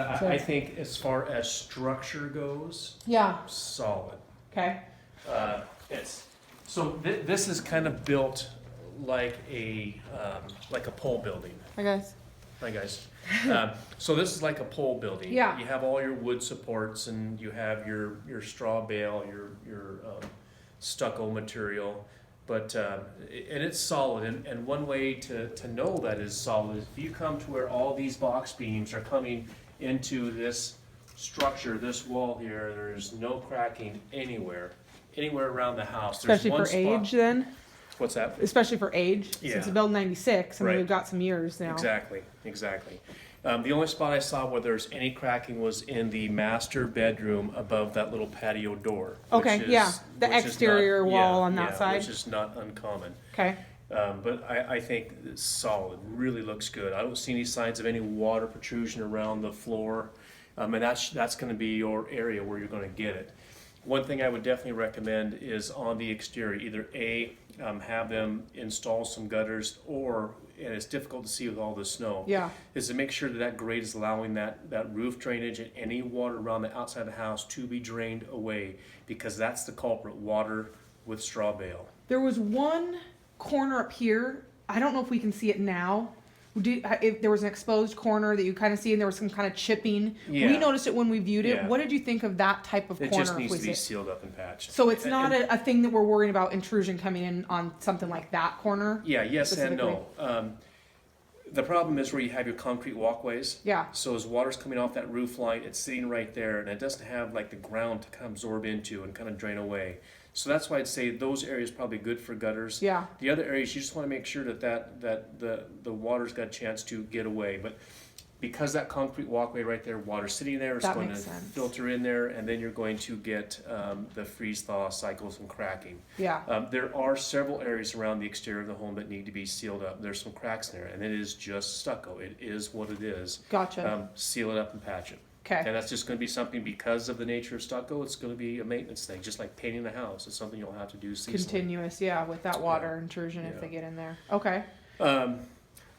I think as far as structure goes, Yeah. solid. Okay. This is kind of built like a pole building. Hi guys. Hi guys. So this is like a pole building. Yeah. You have all your wood supports and you have your straw bale, your stucco material, but and it's solid. And one way to know that is solid is if you come to where all these box beams are coming into this structure, this wall here. There's no cracking anywhere around the house. Especially There's for one age, spot. then. What's that? Especially for age, Yeah. since it's built in '96, and Right. we've got some years now. Exactly. The only spot I saw where there's any cracking was in the master bedroom above that little patio door. Okay, yeah, the which is exterior not- wall yeah, on that yeah, side. which is not uncommon. Okay. But I think it's solid, really looks good. I don't see any signs of any water protrusion around the floor. And that's gonna be your area where you're gonna get it. One thing I would definitely recommend is on the exterior, either have them install some gutters, or, and it's difficult to see with all the snow. Yeah. Is to make sure that grate is allowing that roof drainage and any water around the outside of the house to be drained away, because that's the culprit, water with straw bale. There was one corner up here. I don't know if we can see it now. If there was an exposed corner that you kind of see, and there was some kind of chipping. Yeah. We noticed it when we viewed it. Yeah. What did you think of that type of It corner? just needs if to we be see it? sealed up and patched. So it's not And- a thing that we're worrying about intrusion coming in on something like that corner? Yeah, yes and specifically? no. The problem is where you have your concrete walkways. Yeah. So as water's coming off that roof line, it's sitting right there, and it doesn't have like the ground to kind of absorb into and kind of drain away. So that's why I'd say those areas probably good for gutters. Yeah. The other areas, you just want to make sure that the water's got a chance to get away. But because that concrete walkway right there, water's sitting there, it's That going to makes sense. filter in there, and then you're going to get the freeze-thaw cycles and cracking. Yeah. There are several areas around the exterior of the home that need to be sealed up. There's some cracks in there, and it is just stucco. It is what it is. Gotcha. Seal it up and patch it. Okay. And that's just going to be something, because of the nature of stucco, it's going to be a maintenance thing, just like painting the house. It's something you'll have to do seasonally. Continuous, yeah, with that water intrusion if Yeah. they get in there. Okay.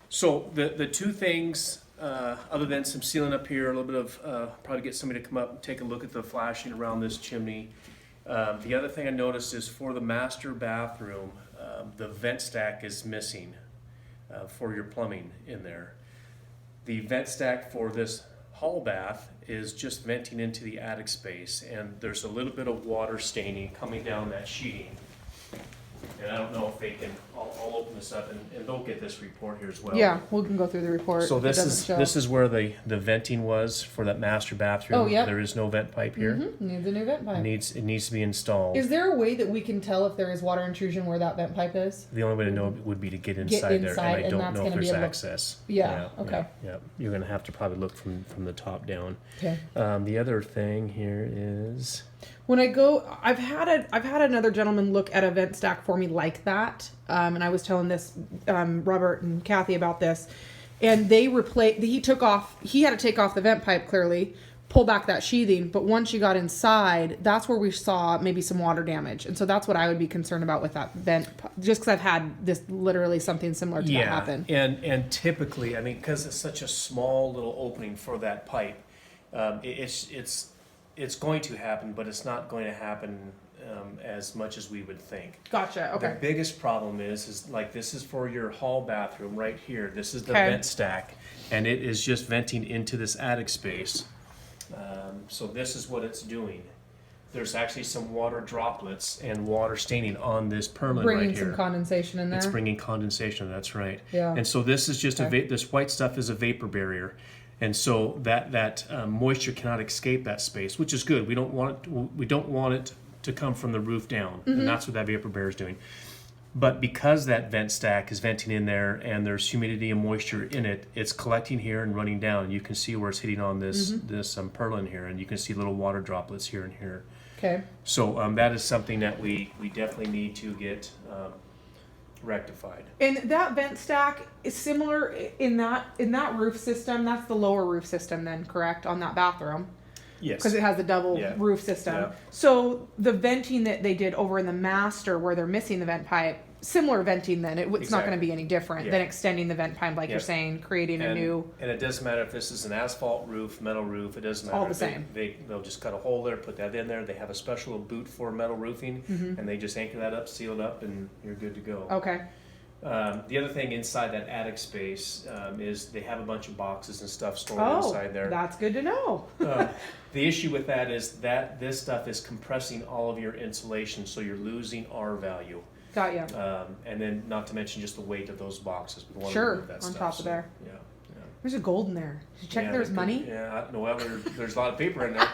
So the two things, other than some sealing up here, a little bit of, probably get somebody to come up and take a look at the flashing around this chimney. The other thing I noticed is for the master bathroom, the vent stack is missing for your plumbing in there. The vent stack for this hall bath is just venting into the attic space, and there's a little bit of water staining coming down that sheeting. And I don't know if they can, I'll open this up and they'll get this report here as well. Yeah, we can go through the report. So if it this doesn't is show. this is where the venting was for that master bathroom. Oh, yep. There is no vent pipe here. Needs a new vent pipe. It needs to be installed. Is there a way that we can tell if there is water intrusion where that vent pipe is? The only way to know would be to get inside there, inside, and I and don't that's know if gonna be there's able to- access. Yeah, okay. Yeah, you're gonna have to probably look from the top down. Okay. The other thing here is, When I go, I've had another gentleman look at a vent stack for me like that, and I was telling this Robert and Kathy about this, and they he had to take off the vent pipe, clearly pull back that sheathing, but once you got inside, that's where we saw maybe some water damage, and so that's what I would be concerned about with that vent, just because I've had this literally something similar to that happen. and typically, I mean, because it's such a small little opening for that pipe, it's going to happen, but it's not going to happen as much as we would think. Gotcha. Okay. The biggest problem is like, this is for your hall bathroom right here. This is the Okay. vent stack, and it is just venting into this attic space. So this is what it's doing. There's actually some water droplets and water staining on this purlin Bringing right here. some condensation in there. It's bringing condensation. That's right. Yeah. And so this is just this white stuff is a vapor barrier. And so that moisture cannot escape that space, which is good. We don't want it to come from the roof down, and that's what that vapor barrier is doing. But because that vent stack is venting in there, and there's humidity and moisture in it, it's collecting here and running down. You can see where it's hitting on this purlin here, and you can see little water droplets here and here. Okay. So that is something that we definitely need to get rectified. And that vent stack is similar in that roof system. That's the lower roof system, then, correct, on that bathroom, Yes. because it has the double Yeah. roof system. Yeah. So the venting that they did over in the master, where they're missing the vent pipe, similar venting then. It's not going to be any different Yeah. than extending the vent pipe, like Yeah. you're saying, creating a new. And it doesn't matter if this is an asphalt roof, metal roof, it doesn't matter. All the same. They'll just cut a hole there, put that in there. They have a special boot for metal roofing, and they just anchor that up, seal it up, and you're good to go. Okay. The other thing inside that attic space is they have a bunch of boxes and stuff stored Oh, inside there. that's good to know. The issue with that is that this stuff is compressing all of your insulation, so you're losing R value. Got you. And then not to mention just the weight of those boxes. We want to Sure, remove that on stuff, top of there. Yeah. There's a gold in there. Did you check if there's there money? could- Yeah, well, there's a lot of paper in there.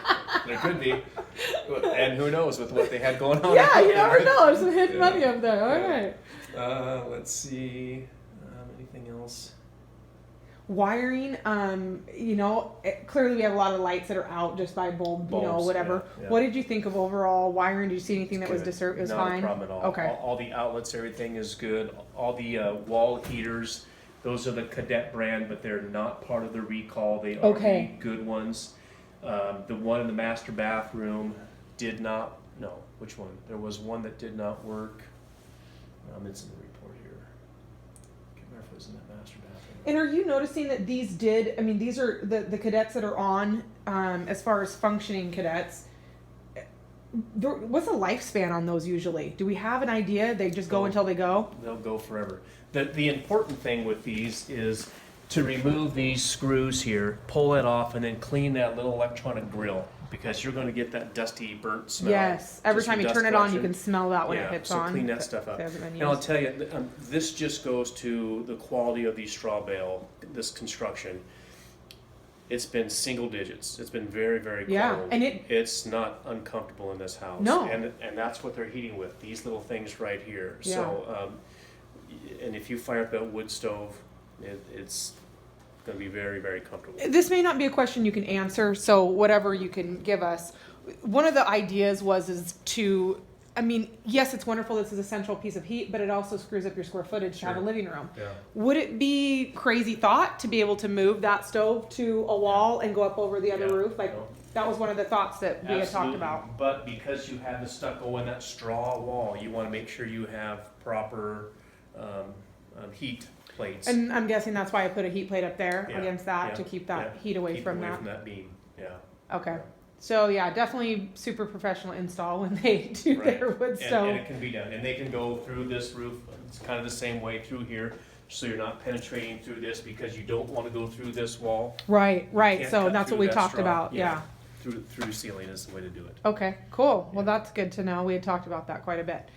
There could be. And who knows with what they had going on. Yeah, you never know. There's some hidden Yeah. money up there. All Yeah. right. Let's see. Anything else? Wiring, clearly we have a lot of lights that are out just by bulb, Bulbs, whatever. yeah. What did you think of overall wiring? Did you see anything that was Good. disturbed? It was Not fine? a problem at all. Okay. All the outlets, everything is good. All the wall heaters, those are the Cadet brand, but they're not part of the recall. They are Okay. the good ones. The one in the master bathroom did not. No, which one? There was one that did not work. It's in the report here. Can't remember if it was in that master bathroom. And are you noticing that these are the cadets that are on, as far as functioning cadets, what's the lifespan on those usually? Do we have an idea? They just go until they go? They'll go forever. The important thing with these is to remove these screws here, pull it off, and then clean that little electronic grill, because you're going to get that dusty, burnt smell. Yes. Every just time from you dust turn it on, you collection. can smell that when Yeah, it hits so on. clean that stuff up. If it hasn't been And I'll used. tell you, this just goes to the quality of these straw bale, this construction. It's been single digits. It's been very, very cold. Yeah, and it's not uncomfortable in this house. No. And that's what they're heating with, these little things right here. Yeah. So, and if you fire up that wood stove, it's going to be very, very comfortable. This may not be a question you can answer, so whatever you can give us. One of the ideas is to, yes, it's wonderful. This is a central piece of heat, but it also screws up your square footage to have a Sure. living room. Yeah. Would it be crazy thought to be able to move that stove to a wall and go up over the other Yeah. roof? Like, No. that was one of the thoughts that we had talked Absolutely. about. But because you have the stucco and that straw wall, you want to make sure you have proper heat plates. And I'm guessing that's why I put a heat plate up there Yeah, against that yeah, to keep that yeah. heat away Keep from away that. from that beam. Yeah. Okay. So yeah, definitely super professional install when they do Right. their wood And stove. it can be done, and they can go through this roof. It's kind of the same way through here, so you're not penetrating through this because you don't want to go through this wall. Right. Can't So cut that's what through we that talked straw. about. Yeah. Through ceiling is the way to do it. Okay, cool. Well, Yeah. that's good to know. We had talked about that quite a bit.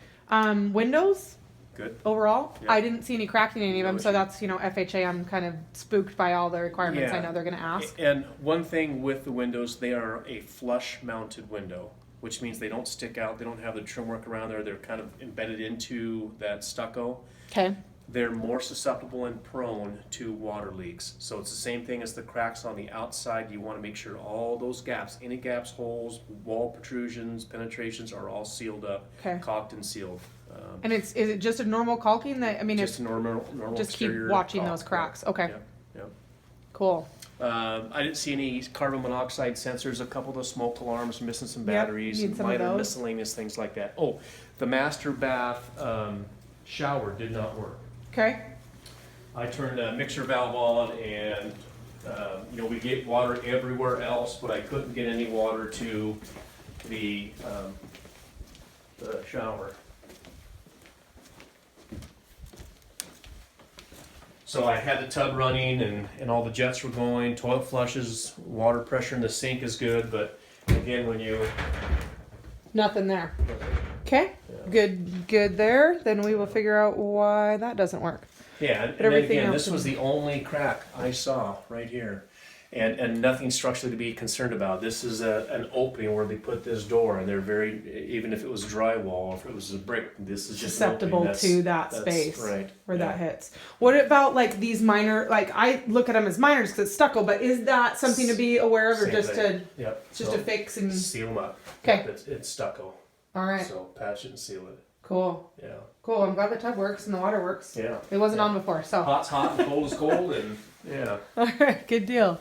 Windows Good. overall, Yeah. I didn't see any cracks in any of No them, so issue. that's, FHA. I'm kind of spooked by all the requirements I Yeah. know they're going to ask. And one thing with the windows, they are a flush mounted window, which means they don't stick out. They don't have the trim work around there. They're kind of embedded into that stucco. Okay. They're more susceptible and prone to water leaks. So it's the same thing as the cracks on the outside. You want to make sure all those gaps, any gaps, holes, wall protrusions, penetrations are all sealed up, Okay. caulked and sealed. And is it just a normal caulking that, Just it's a normal just keep exterior watching caulk. those cracks. Okay, Yeah, yeah. cool. I didn't see any carbon monoxide sensors. A couple of the smoke alarms missing some Yep, batteries, need some of minor those. miscellaneous things like that. Oh, the master bath shower did not work. Okay. I turned a mixer valve on, and we get water everywhere else, but I couldn't get any water to the shower. So I had the tub running, and all the jets were going, toilet flushes, water pressure in the sink is good, but again, when you... Nothing there. Okay. Good there. Then we will figure out why that doesn't work. Yeah, and then everything again, else this was is- the only crack I saw right here. And nothing structurally to be concerned about. This is an opening where they put this door, and they're very, even if it was drywall, if it was a brick, this is just an opening. Susceptible to that That's space right, where yeah. that hits. What about like these minor, like I look at them as minors because it's stucco, but is that something to be aware of or Same just thing. to, Yep. just so to fix and, seal them up. Okay. It's stucco, all right, so patch it and seal it. cool. Yeah. Cool, I'm glad the tub works and the water works. Yeah. It wasn't Yeah. on before, so. Hot's hot and cold is cold, and yeah. All right, good deal.